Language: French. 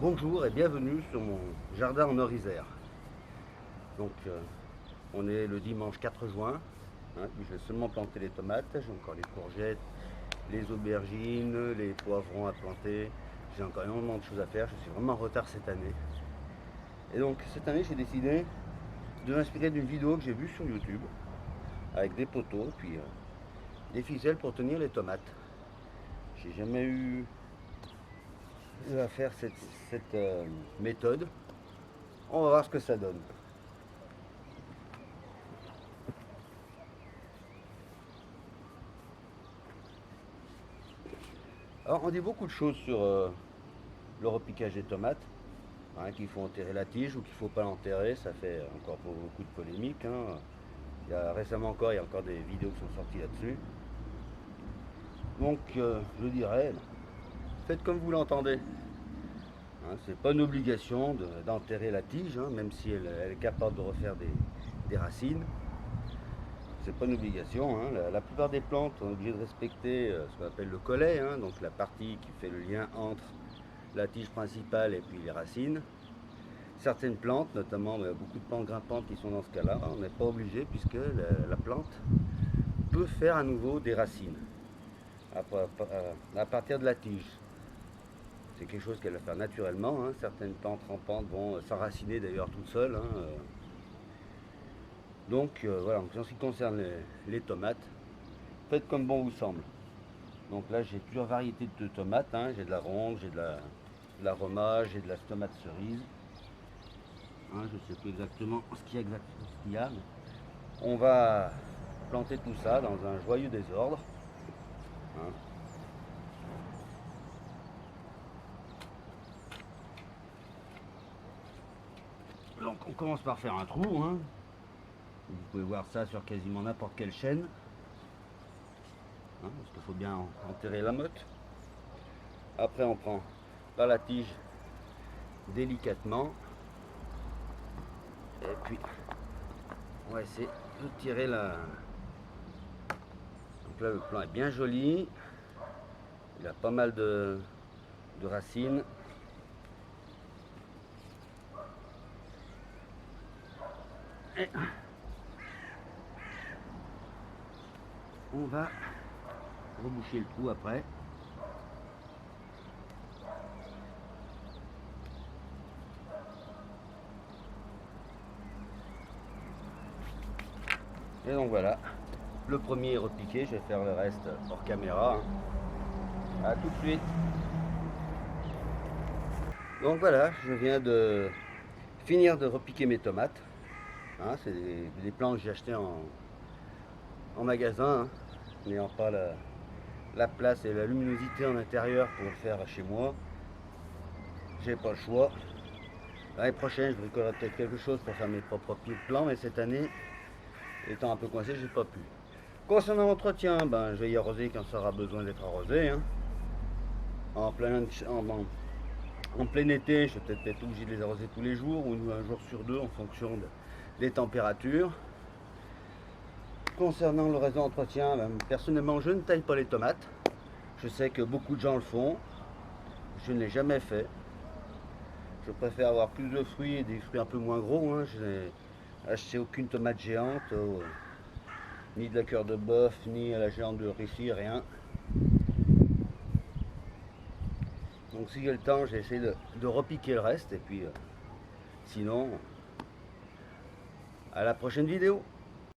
Bonjour et bienvenue sur mon jardin en Orisère. Donc on est le dimanche 4 juin, puis je vais seulement planter les tomates, j'ai encore les courgettes, les aubergines, les poivrons à planter, j'ai encore énormément de choses à faire, je suis vraiment en retard cette année. Et donc cette année j'ai décidé de m'inspirer d'une vidéo que j'ai vue sur YouTube avec des poteaux, puis des ficelles pour tenir les tomates. J'ai jamais eu à faire cette méthode. On va voir ce que ça donne. Alors on dit beaucoup de choses sur le repiquage des tomates, qu'il faut enterrer la tige ou qu'il ne faut pas l'enterrer, ça fait encore beaucoup de polémiques. Récemment encore, il y a encore des vidéos qui sont sorties là-dessus. Donc je dirais, faites comme vous l'entendez. C'est pas une obligation d'enterrer la tige, même si elle est capable de refaire des racines. C'est pas une obligation. La plupart des plantes sont obligées de respecter ce qu'on appelle le collet, donc la partie qui fait le lien entre la tige principale et puis les racines. Certaines plantes, notamment beaucoup de plantes grimpantes qui sont dans ce cas-là, on n'est pas obligé puisque la plante peut faire à nouveau des racines à partir de la tige. C'est quelque chose qu'elle va faire naturellement. Certaines plantes rampantes vont s'enraciner d'ailleurs toutes seules. Donc voilà, en ce qui concerne les tomates, faites comme bon vous semble. Donc là j'ai plusieurs variétés de tomates, j'ai de la ronde, j'ai de la roma, j'ai de la tomate cerise. Je ne sais plus exactement ce qu'il y a, mais on va planter tout ça dans un joyeux désordre. Donc on commence par faire un trou. Vous pouvez voir ça sur quasiment n'importe quelle chaîne. Parce qu'il faut bien enterrer la motte. Après on prend par la tige délicatement. Et puis on va essayer de tirer la... Donc là le plant est bien joli. Il a pas mal de racines. Et on va reboucher le trou après. Et donc voilà, le premier est repiqué, je vais faire le reste hors caméra. A tout de suite. Donc voilà, je viens de finir de repiquer mes tomates. C'est des plants que j'ai achetés en magasin, n'ayant pas la place et la luminosité en intérieur pour le faire chez moi. J'ai pas le choix. L'année prochaine, je bricolerai peut-être quelque chose pour faire mes propres pieds de plants, mais cette année, étant un peu coincé, j'ai pas pu. Concernant l'entretien, je vais y arroser quand ça aura besoin d'être arrosé. En plein été, je vais peut-être être obligé de les arroser tous les jours ou un jour sur deux en fonction des températures. Concernant le reste d'entretien, personnellement, je ne taille pas les tomates. Je sais que beaucoup de gens le font. Je ne l'ai jamais fait. Je préfère avoir plus de fruits et des fruits un peu moins gros. Je n'ai acheté aucune tomate géante, ni de la cœur de bœuf, ni la géante de Russie, rien. Donc si j'ai le temps, j'ai essayé de repiquer le reste. Et puis sinon, à la prochaine vidéo.